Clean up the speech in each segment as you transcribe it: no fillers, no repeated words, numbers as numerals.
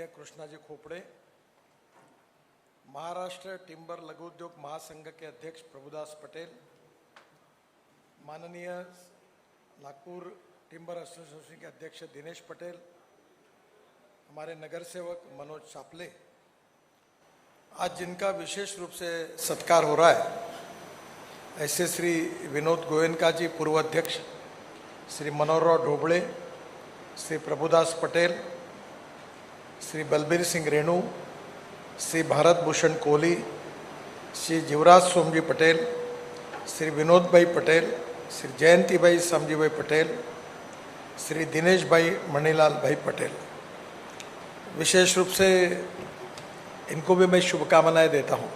माननीय कृष्णाजी खोपड़े, महाराष्ट्र टिम्बर लघु उद्योग महासंघ के अध्यक्ष प्रभुदास पटेल, माननीय नागपुर टिम्बर एसोसिएशन के अध्यक्ष दिनेश पटेल, हमारे नगर सेवक मनोज सापले, आज जिनका विशेष रूप से सत्कार हो रहा है, ऐसे श्री विनोद गोयनका जी पूर्व अध्यक्ष, श्री मनोहरराव ढोबळे, श्री प्रभुदास पटेल, श्री बलबीर सिंह रेणु, श्री भारत भूषण कोहली, श्री जीवराज सोमजी पटेल, श्री विनोद भाई पटेल, श्री जयंती भाई समजी भाई पटेल, श्री दिनेश भाई मणिलाल भाई पटेल, विशेष रूप से इनको भी मैं शुभकामनाएं देता हूं।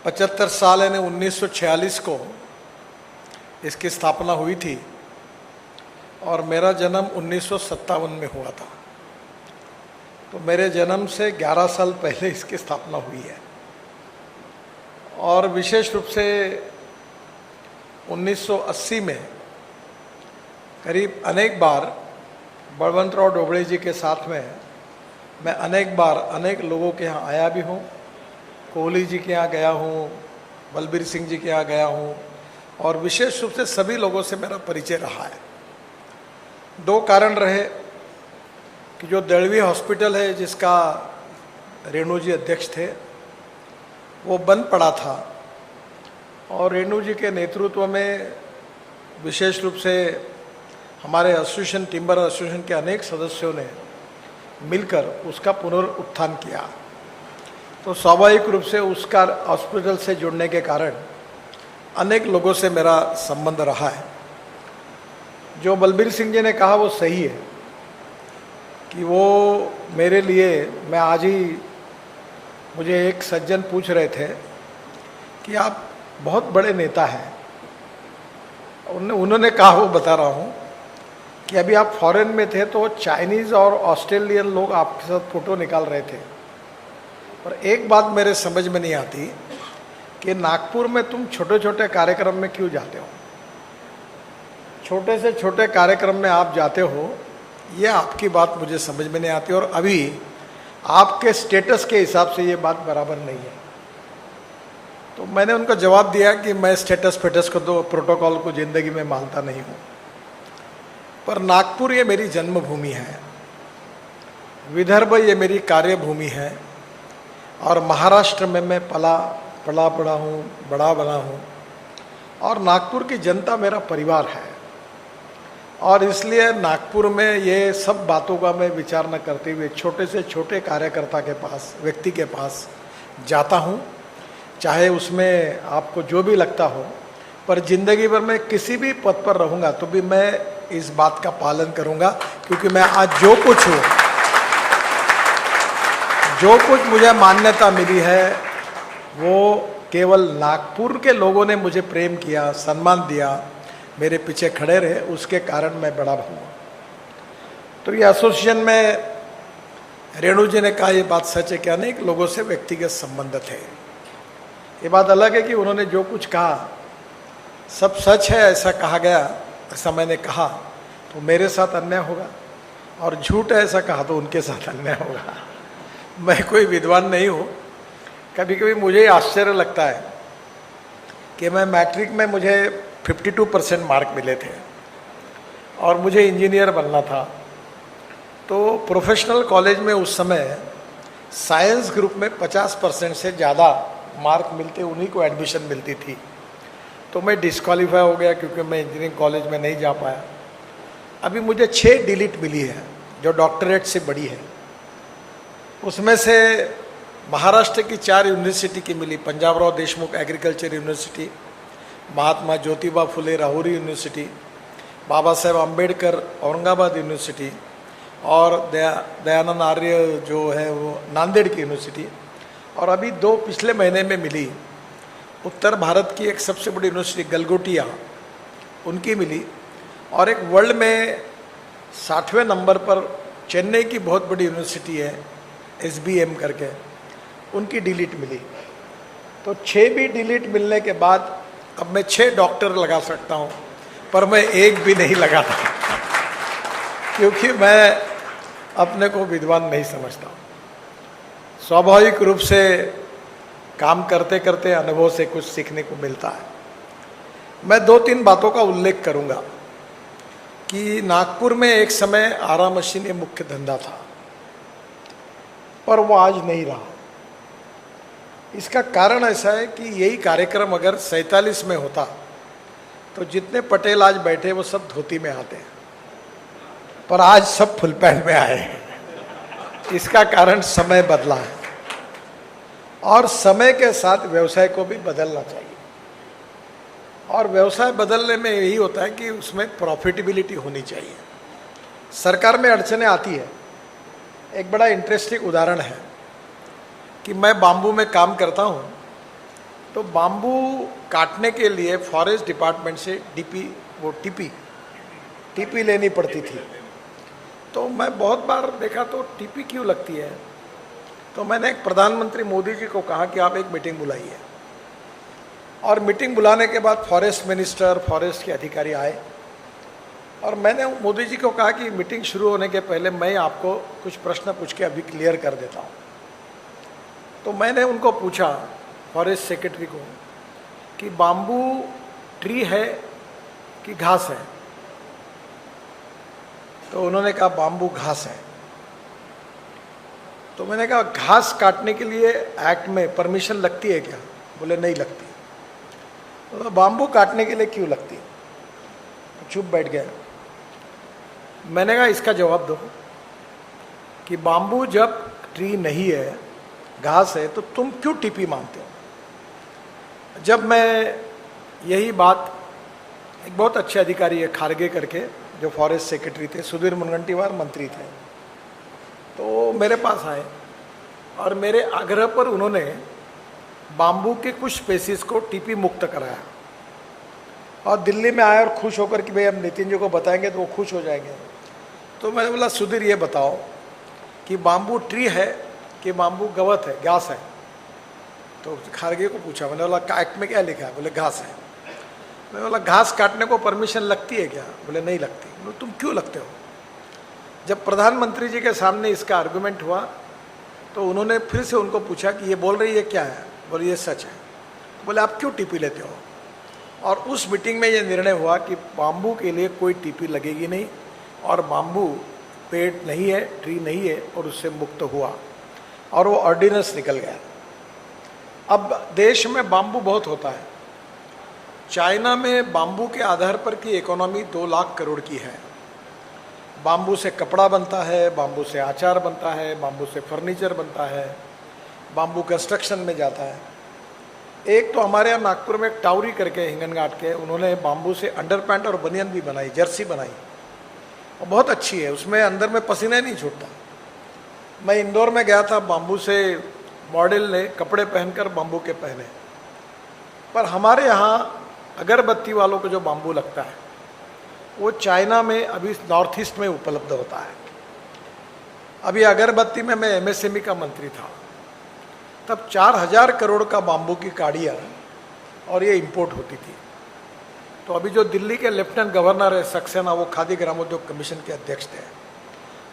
75 साल यानी 1946 को इसकी स्थापना हुई थी और मेरा जन्म 1957 में हुआ था, तो मेरे जन्म से 11 साल पहले इसकी स्थापना हुई है। और विशेष रूप से 1980 में करीब अनेक बार बलवंतराव ढोबळे जी के साथ में मैं अनेक बार अनेक लोगों के यहाँ आया भी हूँ, कोहली जी के यहाँ गया हूँ, बलबीर सिंह जी के यहाँ गया हूँ, और विशेष रूप से सभी लोगों से मेरा परिचय रहा है। दो कारण रहे कि जो दलवी हॉस्पिटल है जिसका रेणु जी अध्यक्ष थे, वो बंद पड़ा था और रेणु जी के नेतृत्व में विशेष रूप से हमारे एसोसिएशन टिम्बर एसोसिएशन के अनेक सदस्यों ने मिलकर उसका पुनरुत्थान किया। तो स्वाभाविक रूप से उसका हॉस्पिटल से जुड़ने के कारण अनेक लोगों से मेरा संबंध रहा है। जो बलबीर सिंह जी ने कहा वो सही है कि वो मेरे लिए, मैं आज ही मुझे एक सज्जन पूछ रहे थे कि आप बहुत बड़े नेता हैं, उन्होंने कहा, वो बता रहा हूँ कि अभी आप फॉरेन में थे तो चाइनीज़ और ऑस्ट्रेलियन लोग आपके साथ फ़ोटो निकाल रहे थे, और एक बात मेरे समझ में नहीं आती कि नागपुर में तुम छोटे छोटे कार्यक्रम में क्यों जाते हो। छोटे से छोटे कार्यक्रम में आप जाते हो, ये आपकी बात मुझे समझ में नहीं आती, और अभी आपके स्टेटस के हिसाब से ये बात बराबर नहीं है। तो मैंने उनको जवाब दिया कि मैं स्टेटस फेटस को तो प्रोटोकॉल को ज़िंदगी में मानता नहीं हूँ, पर नागपुर ये मेरी जन्मभूमि है, विदर्भ ये मेरी कार्यभूमि है, और महाराष्ट्र में मैं पला हूँ, बड़ा बना हूँ, और नागपुर की जनता मेरा परिवार है। और इसलिए नागपुर में ये सब बातों का मैं विचार न करते हुए छोटे से छोटे कार्यकर्ता के पास, व्यक्ति के पास जाता हूँ, चाहे उसमें आपको जो भी लगता हो, पर जिंदगी भर मैं किसी भी पद पर रहूँगा तो भी मैं इस बात का पालन करूँगा, क्योंकि मैं आज जो कुछ हूँ, जो कुछ मुझे मान्यता मिली है, वो केवल नागपुर के लोगों ने मुझे प्रेम किया, सम्मान दिया, मेरे पीछे खड़े रहे, उसके कारण मैं बड़ा हुआ। तो ये एसोसिएशन में रेणु जी ने कहा, ये बात सच है कि अनेक लोगों से व्यक्तिगत संबंध थे। ये बात अलग है कि उन्होंने जो कुछ कहा सब सच है, ऐसा कहा गया, ऐसा मैंने कहा तो मेरे साथ अन्याय होगा, और झूठ है ऐसा कहा तो उनके साथ अन्याय होगा। मैं कोई विद्वान नहीं हूँ। कभी कभी मुझे आश्चर्य लगता है कि मैं मैट्रिक में मुझे 52% मार्क मिले थे और मुझे इंजीनियर बनना था, तो प्रोफेशनल कॉलेज में उस समय साइंस ग्रुप में 50% से ज़्यादा मार्क मिलते, उन्हीं को एडमिशन मिलती थी। तो मैं डिस्क्वालीफाई हो गया क्योंकि मैं इंजीनियरिंग कॉलेज में नहीं जा पाया। अभी मुझे 6 डिलीट मिली है जो डॉक्टरेट से बड़ी है। उसमें से महाराष्ट्र की 4 यूनिवर्सिटी की मिली, Panjabrao Deshmukh agriculture university, Mahatma Jyotiba Phule Rahuri university, Baba Saheb Ambedkar Aurangabad university, और दयानंद आर्य जो है वो नांदेड़ की यूनिवर्सिटी, और अभी 2 पिछले महीने में मिली उत्तर भारत की एक सबसे बड़ी यूनिवर्सिटी गलगोटिया, उनकी मिली, और एक वर्ल्ड में 60वें नंबर पर चेन्नई की बहुत बड़ी यूनिवर्सिटी है SBM करके, उनकी डिलीट मिली। तो 6 भी डिलीट मिलने के बाद अब मैं 6 डॉक्टर लगा सकता हूँ, पर मैं एक भी नहीं लगाता क्योंकि मैं अपने को विद्वान नहीं समझता। स्वाभाविक रूप से काम करते करते अनुभव से कुछ सीखने को मिलता है। मैं 2-3 बातों का उल्लेख करूंगा कि नागपुर में एक समय आरा मशीन ये मुख्य धंधा था, पर वो आज नहीं रहा। इसका कारण ऐसा है कि यही कार्यक्रम अगर 47 में होता तो जितने पटेल आज बैठे वो सब धोती में आते हैं, पर आज सब फुल पैंट में आए हैं। इसका कारण समय बदला है, और समय के साथ व्यवसाय को भी बदलना चाहिए। और व्यवसाय बदलने में यही होता है कि उसमें प्रॉफिटेबिलिटी होनी चाहिए। सरकार में अड़चनें आती है। एक बड़ा इंटरेस्टिंग उदाहरण है कि मैं बाम्बू में काम करता हूँ, तो बाम्बू काटने के लिए फॉरेस्ट डिपार्टमेंट से टीपी लेनी पड़ती थी। तो मैं बहुत बार देखा तो टीपी क्यों लगती है, तो मैंने एक प्रधानमंत्री मोदी जी को कहा कि आप एक मीटिंग बुलाइए। और मीटिंग बुलाने के बाद फॉरेस्ट मिनिस्टर, फॉरेस्ट के अधिकारी आए, और मैंने मोदी जी को कहा कि मीटिंग शुरू होने के पहले मैं आपको कुछ प्रश्न पूछ के अभी क्लियर कर देता हूँ। तो मैंने उनको पूछा, फॉरेस्ट सेक्रेटरी को, कि बाम्बू ट्री है कि घास है? तो उन्होंने कहा बाम्बू घास है। तो मैंने कहा घास काटने के लिए एक्ट में परमिशन लगती है क्या? बोले नहीं लगती। तो बाम्बू काटने के लिए क्यों लगती है? तो चुप बैठ गया। मैंने कहा इसका जवाब दो कि बाम्बू जब ट्री नहीं है, घास है, तो तुम क्यों टीपी मानते हो? जब मैं यही बात, एक बहुत अच्छे अधिकारी है खारगे करके, जो फॉरेस्ट सेक्रेटरी थे, सुधीर मुनगंटीवार मंत्री थे, तो मेरे पास आए और मेरे आग्रह पर उन्होंने बाम्बू के कुछ स्पेसीज को टीपी मुक्त कराया। और दिल्ली में आए और खुश होकर कि भाई हम नितिन जी को बताएंगे तो वो खुश हो जाएंगे। तो मैंने बोला सुधीर ये बताओ कि बाम्बू ट्री है कि बाम्बू गवत है, घास है? तो खारगे को पूछा, मैंने बोला एक्ट में क्या लिखा है? बोले घास है। मैंने बोला घास काटने को परमिशन लगती है क्या? बोले नहीं लगती। बोले तुम क्यों लगते हो? जब प्रधानमंत्री जी के सामने इसका आर्गुमेंट हुआ तो उन्होंने फिर से उनको पूछा कि ये बोल रही है क्या है? बोले ये सच है। बोले आप क्यों टीपी लेते हो? और उस मीटिंग में ये निर्णय हुआ कि बाम्बू के लिए कोई टीपी लगेगी नहीं, और बाम्बू पेड़ नहीं है, ट्री नहीं है, और उससे मुक्त हुआ, और वो ऑर्डिनेंस निकल गया। अब देश में बाम्बू बहुत होता है। चाइना में बाम्बू के आधार पर की इकोनॉमी 2 लाख करोड़ की है। बाम्बू से कपड़ा बनता है, बाम्बू से अचार बनता है, बाम्बू से फर्नीचर बनता है, बाम्बू कंस्ट्रक्शन में जाता है। एक तो हमारे यहाँ नागपुर में एक टाउरी करके हिंगनघाट के, उन्होंने बाम्बू से अंडरपैंट और बनियान भी बनाई, जर्सी बनाई, और बहुत अच्छी है, उसमें अंदर में पसीना नहीं छूटता। मैं इंदौर में गया था, बाम्बू से मॉडल ने कपड़े पहनकर बाम्बू के पहने। पर हमारे यहाँ अगरबत्ती वालों को जो बाम्बू लगता है वो चाइना में अभी नॉर्थ ईस्ट में उपलब्ध होता है। अभी अगरबत्ती में मैं एमएसएमई का मंत्री था, तब 4000 करोड़ का बाम्बू की काड़ियाँ और ये इंपोर्ट होती थी। तो अभी जो दिल्ली के लेफ्टिनेंट गवर्नर है सक्सेना, वो खादी ग्रामोद्योग कमीशन के अध्यक्ष थे,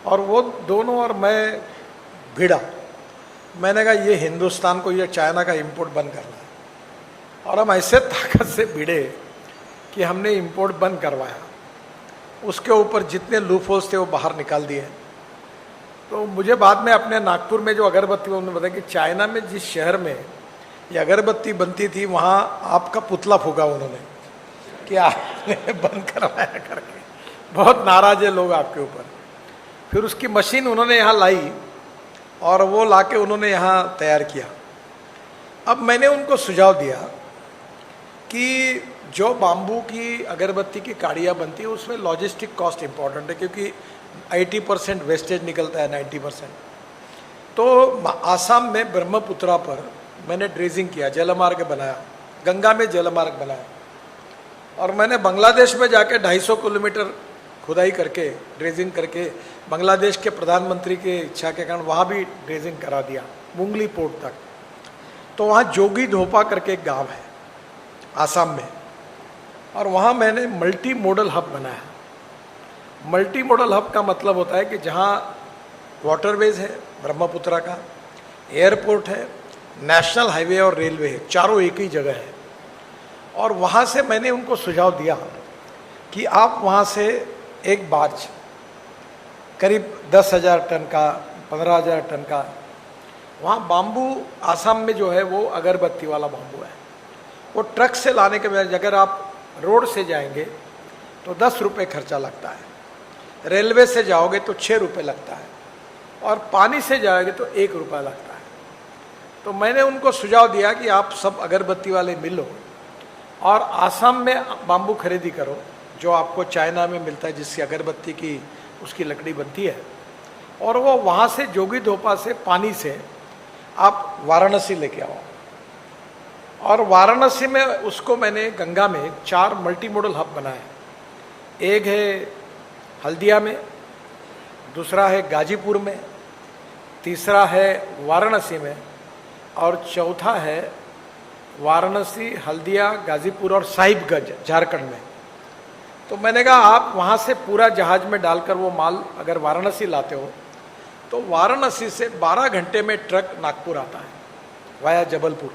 और वो दोनों और मैं भिड़ा। मैंने कहा ये हिंदुस्तान को ये चाइना का इंपोर्ट बंद करना है, और हम ऐसे ताकत से भिड़े कि हमने इंपोर्ट बंद करवाया। उसके ऊपर जितने लूपहोल्स थे वो बाहर निकाल दिए। तो मुझे बाद में अपने नागपुर में जो अगरबत्ती, उन्होंने बताया कि चाइना में जिस शहर में ये अगरबत्ती बनती थी वहाँ आपका पुतला फूका उन्होंने कि आपने बंद करवाया करके। बहुत नाराज है लोग आपके ऊपर। फिर उसकी मशीन उन्होंने यहाँ लाई और वो लाके उन्होंने यहाँ तैयार किया। अब मैंने उनको सुझाव दिया कि जो बाम्बू की अगरबत्ती की काड़ियाँ बनती है उसमें लॉजिस्टिक कॉस्ट इम्पॉर्टेंट है, क्योंकि 80% वेस्टेज निकलता है, 90%। तो आसाम में ब्रह्मपुत्रा पर मैंने ड्रेजिंग किया, जलमार्ग बनाया, गंगा में जलमार्ग बनाया, और मैंने बांग्लादेश में जाके 250 किलोमीटर खुदाई करके, ड्रेजिंग करके, बांग्लादेश के प्रधानमंत्री की इच्छा के कारण वहाँ भी ड्रेजिंग करा दिया, मुंगली पोर्ट तक। तो वहाँ जोगी धोपा करके एक गांव है आसाम में, और वहाँ मैंने मल्टी मॉडल हब बनाया। मल्टी मॉडल हब का मतलब होता है कि जहाँ वाटरवेज है ब्रह्मपुत्रा का, एयरपोर्ट है, नेशनल हाईवे और रेलवे है, चारों एक ही जगह है। और वहाँ से मैंने उनको सुझाव दिया कि आप वहाँ से एक बार्ज करीब 10,000 टन का, 15,000 टन का, वहाँ बाम्बू आसाम में जो है वो अगरबत्ती वाला बाम्बू है, वो ट्रक से लाने के बजाय अगर आप रोड से जाएंगे तो 10 रुपये खर्चा लगता है, रेलवे से जाओगे तो 6 रुपये लगता है, और पानी से जाओगे तो 1 रुपया लगता है। तो मैंने उनको सुझाव दिया कि आप सब अगरबत्ती वाले मिलो और आसाम में बाम्बू खरीदी करो, जो आपको चाइना में मिलता है, जिसकी अगरबत्ती की उसकी लकड़ी बनती है, और वो वहाँ से जोगीघोपा से पानी से आप वाराणसी लेके आओ। और वाराणसी में उसको मैंने गंगा में 4 मल्टी मॉडल हब बनाए। एक है हल्दिया में, दूसरा है गाजीपुर में, तीसरा है वाराणसी में, और चौथा है वाराणसी, हल्दिया, गाजीपुर और साहिबगंज झारखंड में। तो मैंने कहा आप वहाँ से पूरा जहाज में डालकर वो माल अगर वाराणसी लाते हो तो वाराणसी से 12 घंटे में ट्रक नागपुर आता है वाया जबलपुर।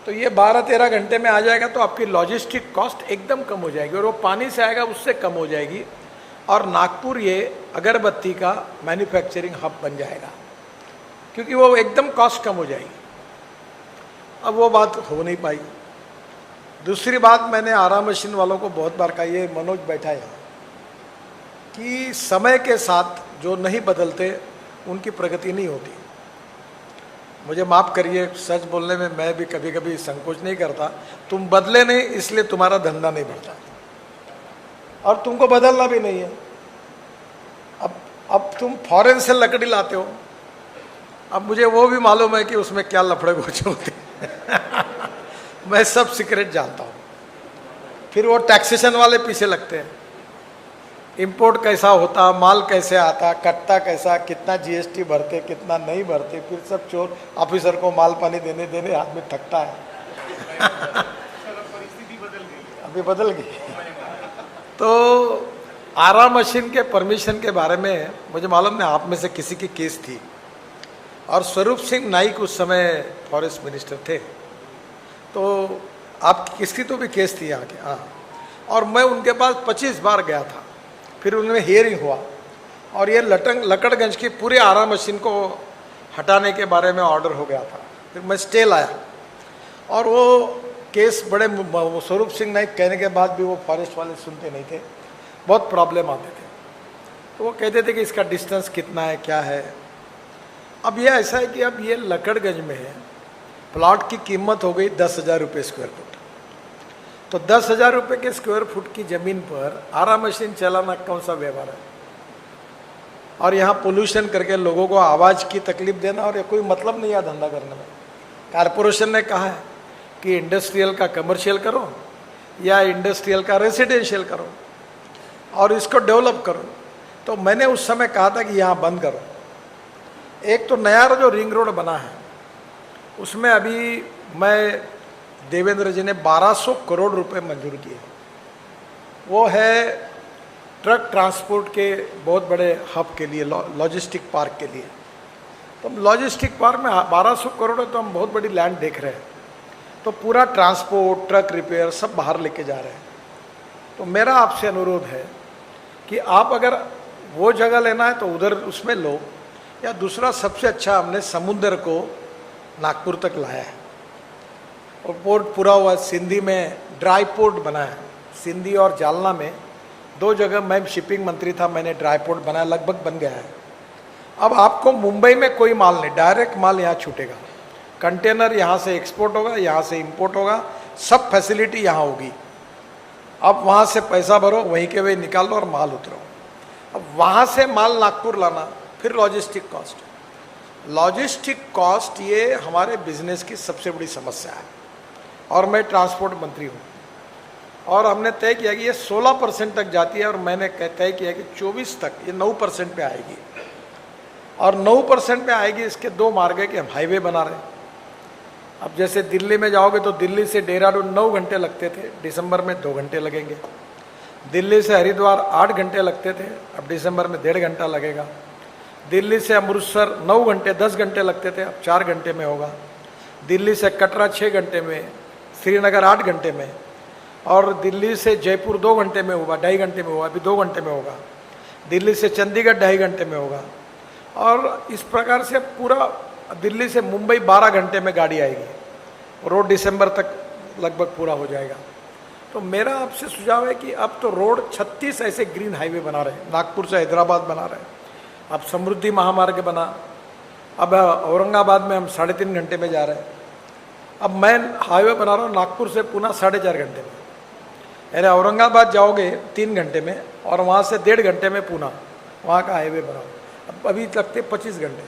तो ये 12-13 घंटे में आ जाएगा, तो आपकी लॉजिस्टिक कॉस्ट एकदम कम हो जाएगी, और वो पानी से आएगा उससे कम हो जाएगी, और नागपुर ये अगरबत्ती का मैन्युफैक्चरिंग हब बन जाएगा, क्योंकि वो एकदम कॉस्ट कम हो जाएगी। अब वो बात हो नहीं पाई। दूसरी बात, मैंने आरा मशीन वालों को बहुत बार कहा, ये मनोज बैठा है, कि समय के साथ जो नहीं बदलते उनकी प्रगति नहीं होती। मुझे माफ़ करिए, सच बोलने में मैं भी कभी कभी संकोच नहीं करता। तुम बदले नहीं इसलिए तुम्हारा धंधा नहीं बढ़ता, और तुमको बदलना भी नहीं है। अब तुम फॉरेन से लकड़ी लाते हो, अब मुझे वो भी मालूम है कि उसमें क्या लफड़े गोचे होते हैं मैं सब सीक्रेट जानता हूँ। फिर वो टैक्सेशन वाले पीछे लगते हैं, इंपोर्ट कैसा होता, माल कैसे आता, कटता कैसा, कितना जीएसटी भरते, कितना नहीं भरते, फिर सब चोर ऑफिसर को माल पानी देने आदमी थकता है अभी बदल गई। तो आरा मशीन के परमिशन के बारे में मुझे मालूम नहीं आप में से किसी की केस थी, और स्वरूप सिंह नाइक उस समय फॉरेस्ट मिनिस्टर थे, तो आप किसकी तो भी केस थी यहाँ के। हाँ, और मैं उनके पास 25 बार गया था, फिर उनमें हियरिंग हुआ, और ये लकड़गंज की पूरे आरा मशीन को हटाने के बारे में ऑर्डर हो गया था। फिर मैं स्टे लाया, और वो केस बड़े स्वरूप सिंह नाइक कहने के बाद भी वो फॉरेस्ट वाले सुनते नहीं थे, बहुत प्रॉब्लम आते थे। तो वो कहते थे कि इसका डिस्टेंस कितना है, क्या है। अब ये ऐसा है कि अब ये लकड़गंज में है, प्लॉट की कीमत हो गई 10,000 रुपये स्क्वायर फुट। तो 10,000 रुपये के स्क्वायर फुट की ज़मीन पर आरा मशीन चलाना कौन सा व्यवहार है? और यहाँ पोल्यूशन करके लोगों को आवाज़ की तकलीफ देना, और ये कोई मतलब नहीं है धंधा करने में। कारपोरेशन ने कहा है कि इंडस्ट्रियल का कमर्शियल करो या इंडस्ट्रियल का रेसिडेंशियल करो और इसको डेवलप करो। तो मैंने उस समय कहा था कि यहाँ बंद करो। एक तो नया जो रिंग रोड बना है उसमें अभी मैं देवेंद्र जी ने 1200 करोड़ रुपए मंजूर किए। वो है ट्रक ट्रांसपोर्ट के बहुत बड़े हब के लिए, लॉजिस्टिक पार्क के लिए। तो लॉजिस्टिक पार्क में 1200 करोड़ है, तो हम बहुत बड़ी लैंड देख रहे हैं। तो पूरा ट्रांसपोर्ट, ट्रक रिपेयर सब बाहर लेके जा रहे हैं। तो मेरा आपसे अनुरोध है कि आप अगर वो जगह लेना है तो उधर उसमें लो, या दूसरा सबसे अच्छा हमने समुद्र को नागपुर तक लाया है और पोर्ट पूरा हुआ। सिंधी में ड्राई पोर्ट बना है, सिंधी और जालना में 2 जगह। मैं शिपिंग मंत्री था, मैंने ड्राई पोर्ट बनाया, लगभग बन गया है। अब आपको मुंबई में कोई माल नहीं, डायरेक्ट माल यहाँ छूटेगा। कंटेनर यहाँ से एक्सपोर्ट होगा, यहाँ से इंपोर्ट होगा, सब फैसिलिटी यहाँ होगी। अब वहाँ से पैसा भरो, वहीं के वहीं निकाल लो और माल उतरो। अब वहाँ से माल नागपुर लाना, फिर लॉजिस्टिक कॉस्ट ये हमारे बिजनेस की सबसे बड़ी समस्या है। और मैं ट्रांसपोर्ट मंत्री हूँ, और हमने तय किया कि ये 16% तक जाती है, और मैंने तय किया कि 24 तक ये 9% पे आएगी। और 9% पे आएगी, इसके 2 मार्ग है कि हम हाईवे बना रहे हैं। अब जैसे दिल्ली में जाओगे तो दिल्ली से देहरादून 9 घंटे लगते थे, दिसंबर में 2 घंटे लगेंगे। दिल्ली से हरिद्वार 8 घंटे लगते थे, अब दिसंबर में 1.5 घंटा लगेगा। दिल्ली से अमृतसर 9 घंटे 10 घंटे लगते थे, अब 4 घंटे में होगा। दिल्ली से कटरा 6 घंटे में, श्रीनगर 8 घंटे में, और दिल्ली से जयपुर 2 घंटे में हुआ, 2.5 घंटे में हुआ, अभी 2 घंटे में होगा। दिल्ली से चंडीगढ़ 2.5 घंटे में होगा। और इस प्रकार से पूरा दिल्ली से मुंबई 12 घंटे में गाड़ी आएगी। रोड दिसंबर तक लगभग पूरा हो जाएगा। तो मेरा आपसे सुझाव है कि अब तो रोड 36 ऐसे ग्रीन हाईवे बना रहे हैं, नागपुर से हैदराबाद बना रहे हैं, अब समृद्धि महामार्ग बना, अब औरंगाबाद में हम 3.5 घंटे में जा रहे हैं। अब मैं हाईवे बना रहा हूँ नागपुर से पुणे 4.5 घंटे में, अरे औरंगाबाद जाओगे 3 घंटे में, और वहाँ से 1.5 घंटे में पुणे, वहाँ का हाईवे बनाओ, अब अभी लगते 25 घंटे।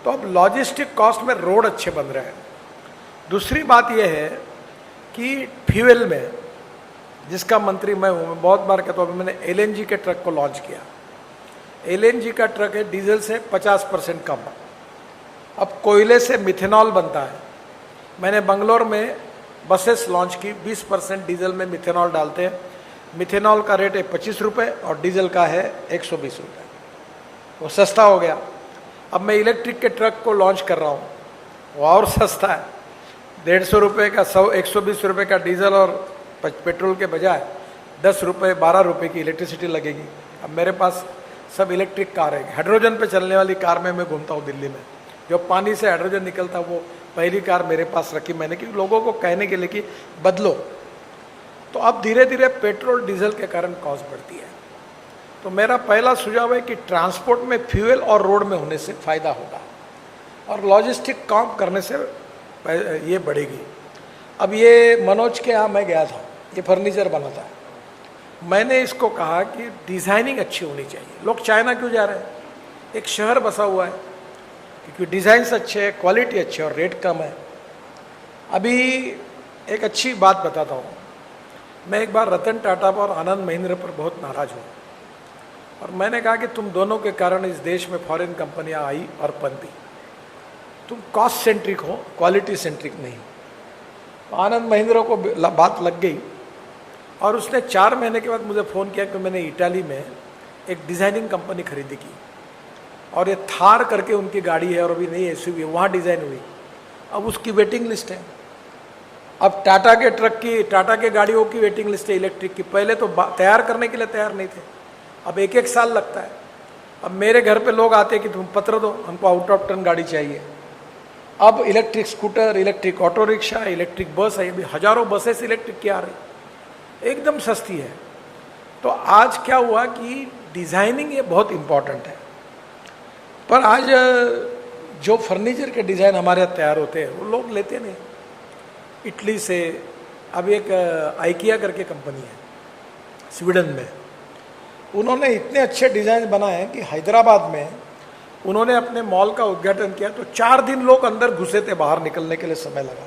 तो अब लॉजिस्टिक कॉस्ट में रोड अच्छे बन रहे हैं। दूसरी बात यह है कि फ्यूल में, जिसका मंत्री मैं हूँ, मैं बहुत बार कहता हूँ, अभी मैंने एलएनजी के ट्रक को लॉन्च किया। एलएनजी का ट्रक है डीजल से 50% कम। अब कोयले से मिथेनॉल बनता है। मैंने बंगलोर में बसेस लॉन्च की, 20% डीजल में मिथेनॉल डालते हैं। मिथेनॉल का रेट है 25 रुपये और डीजल का है 120 रुपये, वो सस्ता हो गया। अब मैं इलेक्ट्रिक के ट्रक को लॉन्च कर रहा हूँ, वो और सस्ता है, 150 रुपये का 120 रुपये का डीजल, और पेट्रोल के बजाय 10 रुपये 12 रुपये की इलेक्ट्रिसिटी लगेगी। अब मेरे पास सब इलेक्ट्रिक कार है, हाइड्रोजन पे चलने वाली कार में मैं घूमता हूँ दिल्ली में, जो पानी से हाइड्रोजन निकलता, वो पहली कार मेरे पास रखी मैंने, कि लोगों को कहने के लिए कि बदलो। तो अब धीरे धीरे पेट्रोल डीजल के कारण कॉस्ट बढ़ती है। तो मेरा पहला सुझाव है कि ट्रांसपोर्ट में फ्यूल और रोड में होने से फायदा होगा, और लॉजिस्टिक काम करने से ये बढ़ेगी। अब ये मनोज के यहाँ मैं गया था, ये फर्नीचर बनाता है, मैंने इसको कहा कि डिज़ाइनिंग अच्छी होनी चाहिए। लोग चाइना क्यों जा रहे हैं? एक शहर बसा हुआ है, क्योंकि डिज़ाइंस अच्छे हैं, क्वालिटी अच्छी है और रेट कम है। अभी एक अच्छी बात बताता हूँ, मैं एक बार रतन टाटा पर और आनंद महिंद्रा पर बहुत नाराज हूँ, और मैंने कहा कि तुम दोनों के कारण इस देश में फॉरेन कंपनियाँ आई और पनपी। तुम कॉस्ट सेंट्रिक हो, क्वालिटी सेंट्रिक नहीं। तो आनंद महिंद्रा को बात लग गई, और उसने 4 महीने के बाद मुझे फ़ोन किया कि मैंने इटाली में एक डिज़ाइनिंग कंपनी खरीदी की, और ये थार करके उनकी गाड़ी है, और अभी नई एसयूवी है, वहाँ डिज़ाइन हुई। अब उसकी वेटिंग लिस्ट है। अब टाटा के ट्रक की, टाटा के गाड़ियों की वेटिंग लिस्ट है इलेक्ट्रिक की। पहले तो तैयार करने के लिए तैयार नहीं थे, अब 1-1 साल लगता है। अब मेरे घर पे लोग आते हैं कि तुम पत्र दो, हमको आउट ऑफ टर्न गाड़ी चाहिए। अब electric scooter, electric auto rickshaw, electric bus है, अभी हज़ारों बसेस इलेक्ट्रिक की आ रही, एकदम सस्ती है। तो आज क्या हुआ कि डिज़ाइनिंग ये बहुत इम्पॉर्टेंट है। पर आज जो फर्नीचर के डिज़ाइन हमारे यहाँ तैयार होते हैं वो लोग लेते नहीं। इटली से अब एक आइकिया करके कंपनी है स्वीडन में, उन्होंने इतने अच्छे डिज़ाइन बनाए हैं कि हैदराबाद में उन्होंने अपने मॉल का उद्घाटन किया तो 4 दिन लोग अंदर घुसे थे, बाहर निकलने के लिए समय लगा।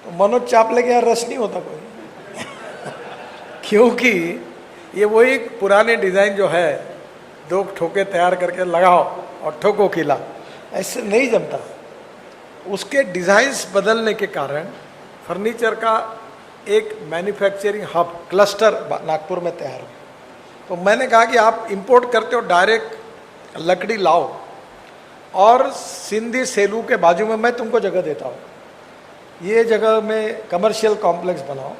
तो मनोज चापले के यहाँ रस नहीं होता कोई क्योंकि ये वही पुराने डिज़ाइन जो है, 2 ठोके तैयार करके लगाओ और ठोको किला, ऐसे नहीं जमता। उसके डिज़ाइंस बदलने के कारण फर्नीचर का एक मैन्युफैक्चरिंग हब क्लस्टर नागपुर में तैयार हो। तो मैंने कहा कि आप इंपोर्ट करते हो, डायरेक्ट लकड़ी लाओ, और सिंधी सेलू के बाजू में मैं तुमको जगह देता हूँ, ये जगह में कमर्शियल कॉम्प्लेक्स बनाओ,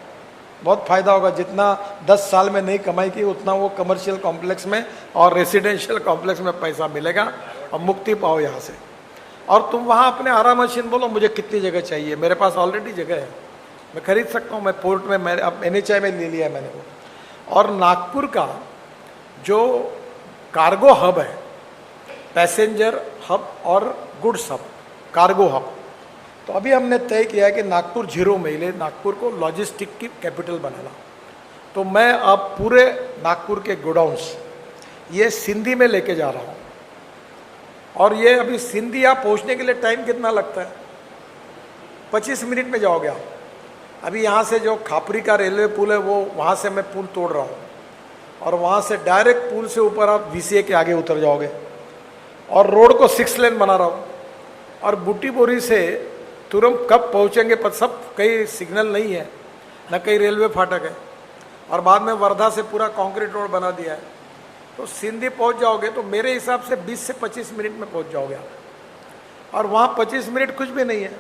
बहुत फ़ायदा होगा। जितना 10 साल में नहीं कमाई की उतना वो कमर्शियल कॉम्प्लेक्स में और रेसिडेंशियल कॉम्प्लेक्स में पैसा मिलेगा, और मुक्ति पाओ यहाँ से। और तुम वहाँ अपने आराम मशीन बोलो मुझे कितनी जगह चाहिए, मेरे पास ऑलरेडी जगह है, मैं खरीद सकता हूँ। मैं पोर्ट में, मैं अब NHI में ले लिया मैंने वो। और नागपुर का जो कार्गो हब है, पैसेंजर हब और गुड्स हब, कार्गो हब, तो अभी हमने तय किया है कि नागपुर 0 महीने नागपुर को लॉजिस्टिक की कैपिटल बनाना। तो मैं अब पूरे नागपुर के गोडाउन्स ये सिंधी में लेके जा रहा हूँ, और ये अभी सिंधी यहाँ पहुँचने के लिए टाइम कितना लगता है? 25 मिनट में जाओगे आप। अभी यहाँ से जो खापरी का रेलवे पुल है, वो वहाँ से मैं पुल तोड़ रहा हूँ, और वहाँ से डायरेक्ट पुल से ऊपर आप VCA के आगे उतर जाओगे, और रोड को 6 लेन बना रहा हूँ। और बूटी बोरी से तुरंत कब पहुँचेंगे पर सब, कहीं सिग्नल नहीं है, न कहीं रेलवे फाटक है। और बाद में वर्धा से पूरा कंक्रीट रोड बना दिया है। तो सिंधी पहुंच जाओगे तो मेरे हिसाब से 20 से 25 मिनट में पहुंच जाओगे आप, और वहाँ 25 मिनट कुछ भी नहीं है।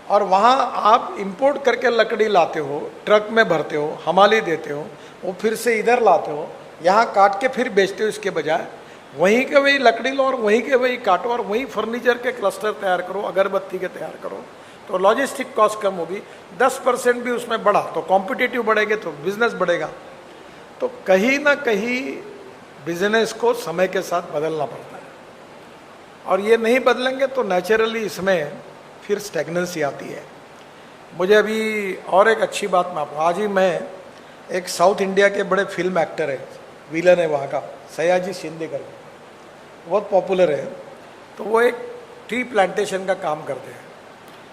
और वहाँ आप इंपोर्ट करके लकड़ी लाते हो, ट्रक में भरते हो, हमाली देते हो, वो फिर से इधर लाते हो, यहाँ काट के फिर बेचते हो। इसके बजाय वहीं के वही लकड़ी लो और वहीं के वही काटो और वहीं फर्नीचर के क्लस्टर तैयार करो, अगरबत्ती के तैयार करो, तो लॉजिस्टिक कॉस्ट कम होगी। 10% भी उसमें बढ़ा तो कॉम्पिटिटिव बढ़ेंगे तो बिजनेस बढ़ेगा। तो कहीं ना कहीं बिजनेस को समय के साथ बदलना पड़ता है, और ये नहीं बदलेंगे तो नेचुरली इसमें फिर स्टेगनेंसी आती है। मुझे अभी और एक अच्छी बात मैं आपको, आज ही मैं एक साउथ इंडिया के बड़े फिल्म एक्टर है, विलन है वहाँ का, सयाजी शिंदे करके, बहुत पॉपुलर है। तो वो एक ट्री प्लांटेशन का काम करते हैं।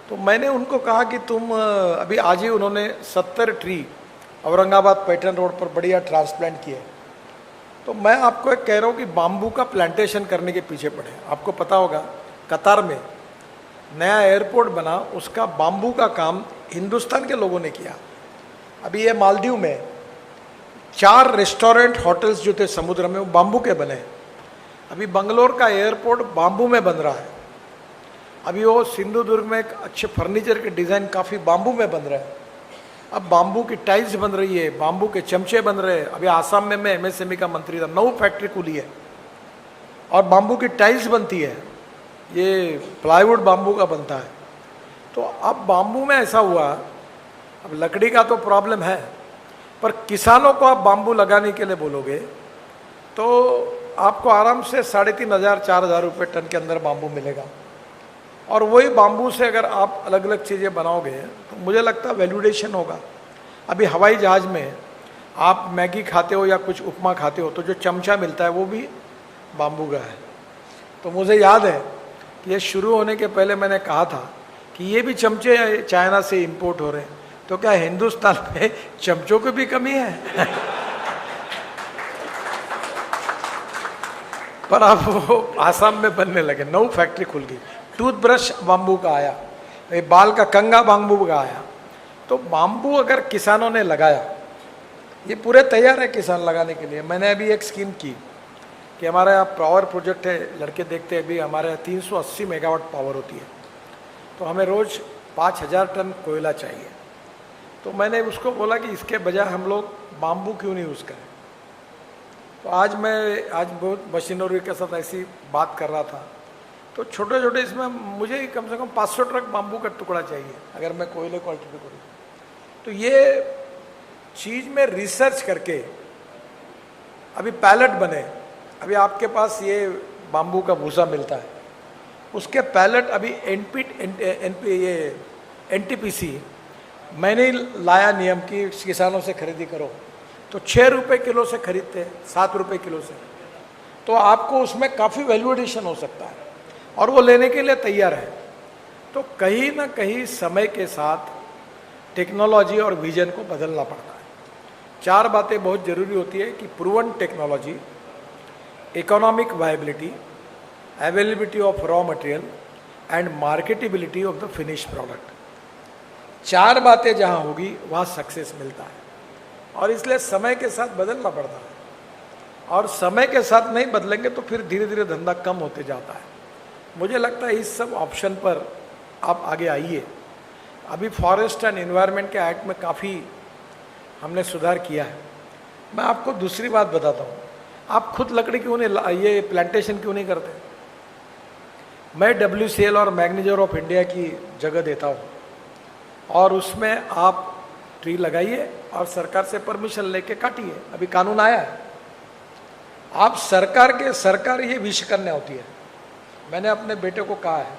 तो मैंने उनको कहा कि तुम अभी आज ही उन्होंने 70 ट्री औरंगाबाद पैटर्न रोड पर बढ़िया ट्रांसप्लांट किए। तो मैं आपको एक कह रहा हूँ कि बाम्बू का प्लांटेशन करने के पीछे पड़े। आपको पता होगा कतार में नया एयरपोर्ट बना, उसका बाम्बू का काम हिंदुस्तान के लोगों ने किया। अभी ये मालदीव में 4 रेस्टोरेंट होटल्स जो थे समुद्र में वो बाम्बू के बने। अभी बंगलोर का एयरपोर्ट बाम्बू में बन रहा है। अभी वो सिंधुदुर्ग में एक अच्छे फर्नीचर के डिज़ाइन काफ़ी बाम्बू में बन रहे हैं। अब बाम्बू की टाइल्स बन रही है, बाम्बू के चमचे बन रहे हैं। अभी आसाम में मैं MSME का मंत्री था, 9 फैक्ट्री खुली है और बाम्बू की टाइल्स बनती है। ये प्लाईवुड बाम्बू का बनता है। तो अब बाम्बू में ऐसा हुआ, अब लकड़ी का तो प्रॉब्लम है, पर किसानों को आप बाम्बू लगाने के लिए बोलोगे तो आपको आराम से 3,500-4,000 रुपये टन के अंदर बाम्बू मिलेगा। और वही बाम्बू से अगर आप अलग अलग चीज़ें बनाओगे तो मुझे लगता है वैल्यूडेशन होगा। अभी हवाई जहाज़ में आप मैगी खाते हो या कुछ उपमा खाते हो तो जो चमचा मिलता है वो भी बाम्बू का है। तो मुझे याद है कि ये शुरू होने के पहले मैंने कहा था कि ये भी चमचे चाइना से इंपोर्ट हो रहे हैं, तो क्या हिंदुस्तान में चमचों की भी कमी है? पर अब वो आसाम में बनने लगे, 9 फैक्ट्री खुल गई। टूथब्रश बाम्बू का आया, बाल का कंघा बाम्बू का आया। तो बाम्बू अगर किसानों ने लगाया, ये पूरे तैयार है किसान लगाने के लिए। मैंने अभी एक स्कीम की कि हमारे यहाँ पावर प्रोजेक्ट है, लड़के देखते हैं, अभी हमारे यहाँ 380 मेगावाट पावर होती है, तो हमें रोज़ 5,000 टन कोयला चाहिए। तो मैंने उसको बोला कि इसके बजाय हम लोग बाम्बू क्यों नहीं यूज़ करें। तो आज बहुत मशीनरी के साथ ऐसी बात कर रहा था। तो छोटे छोटे इसमें मुझे कम से कम 500 ट्रक बाम्बू का टुकड़ा चाहिए अगर मैं कोयले को अल्टीमेट करूँ। तो ये चीज़ में रिसर्च करके अभी पैलेट बने। अभी आपके पास ये बाम्बू का भूसा मिलता है, उसके पैलेट अभी NTPC मैंने लाया नियम कि किसानों से खरीदी करो, तो 6 रुपये किलो से खरीदते हैं, 7 रुपये किलो से। तो आपको उसमें काफ़ी वैल्यू एडिशन हो सकता है और वो लेने के लिए तैयार है। तो कहीं ना कहीं समय के साथ टेक्नोलॉजी और विजन को बदलना पड़ता है। 4 बातें बहुत ज़रूरी होती है कि proven technology, economic viability, availability of raw material and marketability of the finish product. 4 बातें जहाँ होगी वहाँ सक्सेस मिलता है, और इसलिए समय के साथ बदलना पड़ता है। और समय के साथ नहीं बदलेंगे तो फिर धीरे धीरे धंधा कम होते जाता है। मुझे लगता है इस सब ऑप्शन पर आप आगे आइए। अभी फॉरेस्ट एंड एनवायरनमेंट के एक्ट में काफ़ी हमने सुधार किया है। मैं आपको दूसरी बात बताता हूँ, आप खुद लकड़ी क्यों नहीं, ये प्लांटेशन क्यों नहीं करते? मैं WCL और मैनेजर ऑफ इंडिया की जगह देता हूँ, और उसमें आप ट्री लगाइए और सरकार से परमिशन लेके काटिए। अभी कानून आया है। आप सरकार ये विश करने होती है। मैंने अपने बेटे को कहा है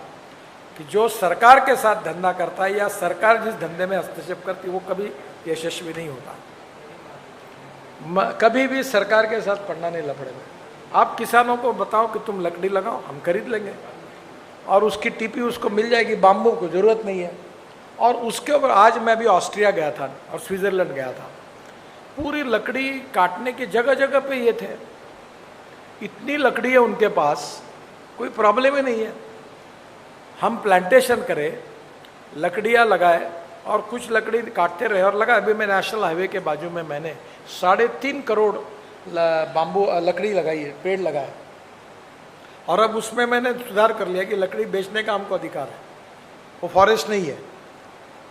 कि जो सरकार के साथ धंधा करता है या सरकार जिस धंधे में हस्तक्षेप करती है वो कभी यशस्वी नहीं होता। कभी भी सरकार के साथ पढ़ना नहीं लपड़ेगा। आप किसानों को बताओ कि तुम लकड़ी लगाओ, हम खरीद लेंगे, और उसकी टीपी उसको मिल जाएगी, बाम्बू को जरूरत नहीं है। और उसके ऊपर आज मैं भी ऑस्ट्रिया गया था और स्विट्जरलैंड गया था, पूरी लकड़ी काटने की जगह जगह पे ये थे। इतनी लकड़ी है उनके पास, कोई प्रॉब्लम ही नहीं है। हम प्लांटेशन करें, लकड़ियाँ लगाए और कुछ लकड़ी काटते रहे और लगा। अभी मैं नेशनल हाईवे के बाजू में मैंने 3.5 करोड़ बाम्बू लकड़ी लगाई है, पेड़ लगाया, और अब उसमें मैंने सुधार कर लिया कि लकड़ी बेचने का हमको अधिकार है, वो फॉरेस्ट नहीं है।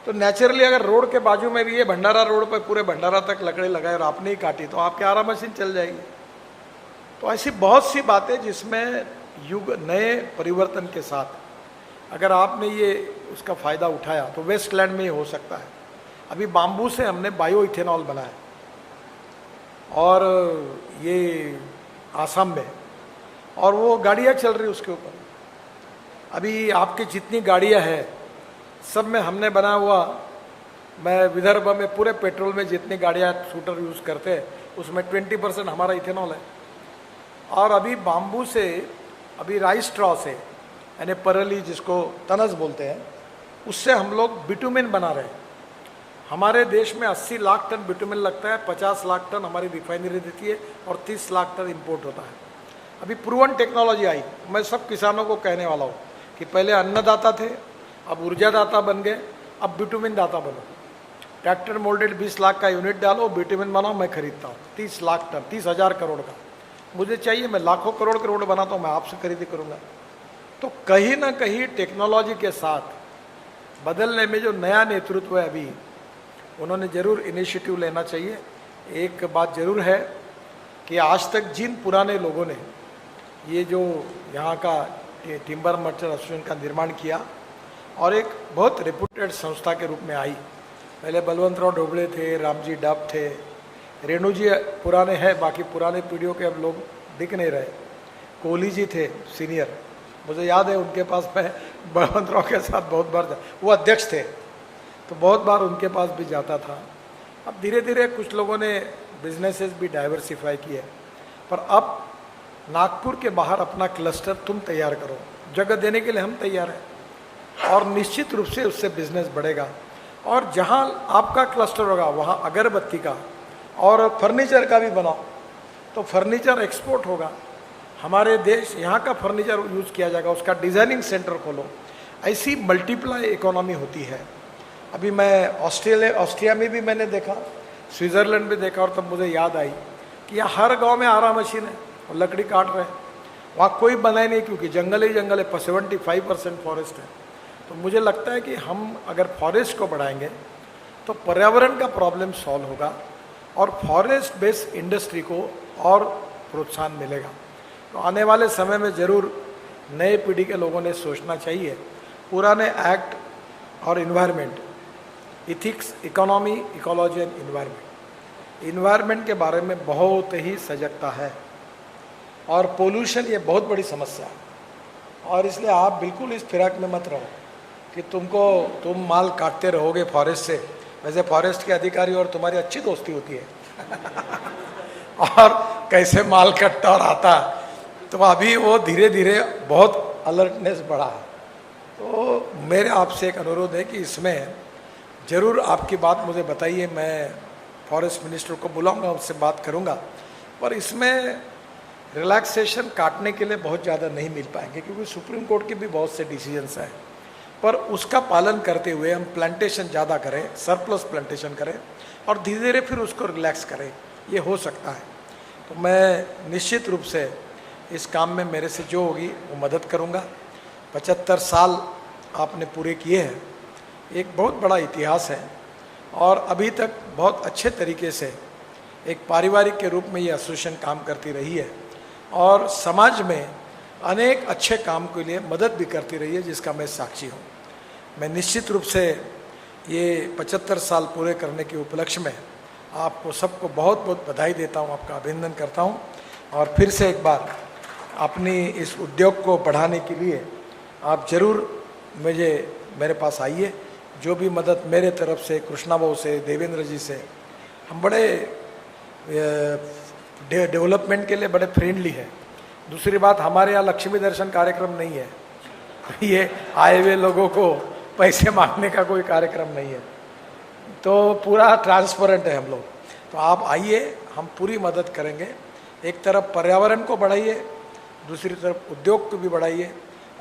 तो नेचुरली अगर रोड के बाजू में भी ये भंडारा रोड पर पूरे भंडारा तक लकड़ी लगाए और आपने ही काटी तो आपकी आरा मशीन चल जाएगी। तो ऐसी बहुत सी बातें जिसमें युग नए परिवर्तन के साथ अगर आपने ये उसका फ़ायदा उठाया तो वेस्टलैंड में ये हो सकता है। अभी बाम्बू से हमने बायो इथेनॉल बनाया और ये आसाम में, और वो गाड़ियाँ चल रही उसके ऊपर। अभी आपकी जितनी गाड़ियाँ हैं सब में हमने बना हुआ, मैं विदर्भ में पूरे पेट्रोल में जितनी गाड़ियाँ स्कूटर यूज़ करते हैं उसमें 20% हमारा इथेनॉल है। और अभी बाम्बू से, अभी राइस स्ट्रॉ से, यानी परली जिसको तनस बोलते हैं, उससे हम लोग बिटुमिन बना रहे हैं। हमारे देश में 80 लाख टन बिटुमिन लगता है, 50 लाख टन हमारी रिफाइनरी देती है और 30 लाख टन इंपोर्ट होता है। अभी प्रूवन टेक्नोलॉजी आई। मैं सब किसानों को कहने वाला हूँ कि पहले अन्नदाता थे, अब ऊर्जादाता बन गए, अब बिटुमिन दाता बनो। ट्रैक्टर मोल्डेड 20 लाख का यूनिट डालो, बिटुमिन बनाओ, मैं खरीदता हूँ 30 लाख टन, 30,000 करोड़ का मुझे चाहिए, मैं लाखों करोड़ के रोड बनाता हूँ, मैं आपसे खरीदी करूँगा। तो कहीं ना कहीं टेक्नोलॉजी के साथ बदलने में जो नया नेतृत्व है अभी, उन्होंने जरूर इनिशिएटिव लेना चाहिए। एक बात जरूर है कि आज तक जिन पुराने लोगों ने ये जो यहाँ का टिम्बर मर्चेंट एसोसिएशन का निर्माण किया और एक बहुत रेपुटेड संस्था के रूप में आई, पहले बलवंतराव ढोबळे थे, रामजी डब थे, रेणु जी पुराने हैं, बाकी पुराने पीढ़ियों के अब लोग दिख नहीं रहे। कोहली जी थे सीनियर, मुझे याद है उनके पास मैं बलवंतराव के साथ बहुत बार वो अध्यक्ष थे तो बहुत बार उनके पास भी जाता था। अब धीरे धीरे कुछ लोगों ने बिजनेसेस भी डाइवर्सिफाई किए, पर अब नागपुर के बाहर अपना क्लस्टर तुम तैयार करो, जगह देने के लिए हम तैयार हैं और निश्चित रूप से उससे बिजनेस बढ़ेगा। और जहाँ आपका क्लस्टर होगा वहाँ अगरबत्ती का और फर्नीचर का भी बनाओ, तो फर्नीचर एक्सपोर्ट होगा, हमारे देश यहाँ का फर्नीचर यूज़ किया जाएगा, उसका डिज़ाइनिंग सेंटर खोलो। ऐसी मल्टीप्लाई इकोनॉमी होती है। अभी मैं ऑस्ट्रिया में भी मैंने देखा, स्विट्ज़रलैंड में देखा, और तब मुझे याद आई कि यहाँ हर गांव में आरा मशीन है और लकड़ी काट रहे हैं। वहाँ कोई बनाए नहीं क्योंकि जंगल ही जंगल है, 75% फॉरेस्ट है। तो मुझे लगता है कि हम अगर फॉरेस्ट को बढ़ाएंगे तो पर्यावरण का प्रॉब्लम सॉल्व होगा और फॉरेस्ट बेस्ड इंडस्ट्री को और प्रोत्साहन मिलेगा। तो आने वाले समय में ज़रूर नए पीढ़ी के लोगों ने सोचना चाहिए। पुराने एक्ट और environment, ethics, economy, ecology and environment के बारे में बहुत ही सजगता है और पोल्यूशन ये बहुत बड़ी समस्या है। और इसलिए आप बिल्कुल इस फिराक में मत रहो कि तुम माल काटते रहोगे फॉरेस्ट से। वैसे फॉरेस्ट के अधिकारी और तुम्हारी अच्छी दोस्ती होती है और कैसे माल कटता और आता, तो अभी वो धीरे धीरे बहुत अलर्टनेस बढ़ा है। तो मेरे आपसे एक अनुरोध है कि इसमें ज़रूर आपकी बात मुझे बताइए, मैं फॉरेस्ट मिनिस्टर को बुलाऊंगा, उससे बात करूंगा। पर इसमें रिलैक्सेशन काटने के लिए बहुत ज़्यादा नहीं मिल पाएंगे क्योंकि सुप्रीम कोर्ट के भी बहुत से डिसीजंस हैं, पर उसका पालन करते हुए हम प्लांटेशन ज़्यादा करें, सरप्लस प्लांटेशन करें और धीरे धीरे फिर उसको रिलैक्स करें, ये हो सकता है। तो मैं निश्चित रूप से इस काम में मेरे से जो होगी वो मदद करूंगा। 75 साल आपने पूरे किए हैं, एक बहुत बड़ा इतिहास है और अभी तक बहुत अच्छे तरीके से एक पारिवारिक के रूप में ये एसोसिएशन काम करती रही है और समाज में अनेक अच्छे काम के लिए मदद भी करती रही है, जिसका मैं साक्षी हूँ। मैं निश्चित रूप से ये 75 साल पूरे करने के उपलक्ष्य में आपको सबको बहुत बहुत बधाई देता हूँ, आपका अभिनंदन करता हूँ। और फिर से एक बार अपनी इस उद्योग को बढ़ाने के लिए आप ज़रूर मेरे पास आइए। जो भी मदद मेरे तरफ से, कृष्णा बाबू से, देवेंद्र जी से, हम बड़े डेवलपमेंट के लिए बड़े फ्रेंडली है। दूसरी बात, हमारे यहाँ लक्ष्मी दर्शन कार्यक्रम नहीं है, ये आए हुए लोगों को पैसे मांगने का कोई कार्यक्रम नहीं है, तो पूरा ट्रांसपेरेंट है हम लोग। तो आप आइए, हम पूरी मदद करेंगे। एक तरफ पर्यावरण को बढ़ाइए, दूसरी तरफ उद्योग को भी बढ़ाइए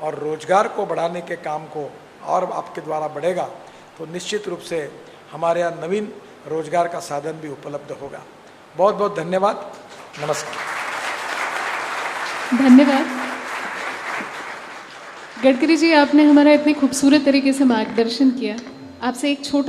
और रोजगार को बढ़ाने के काम को और आपके द्वारा बढ़ेगा तो निश्चित रूप से हमारे यहाँ नवीन रोजगार का साधन भी उपलब्ध होगा। बहुत बहुत धन्यवाद। नमस्कार। धन्यवाद गडकरी जी, आपने हमारा इतने खूबसूरत तरीके से मार्गदर्शन किया। आपसे एक छोटा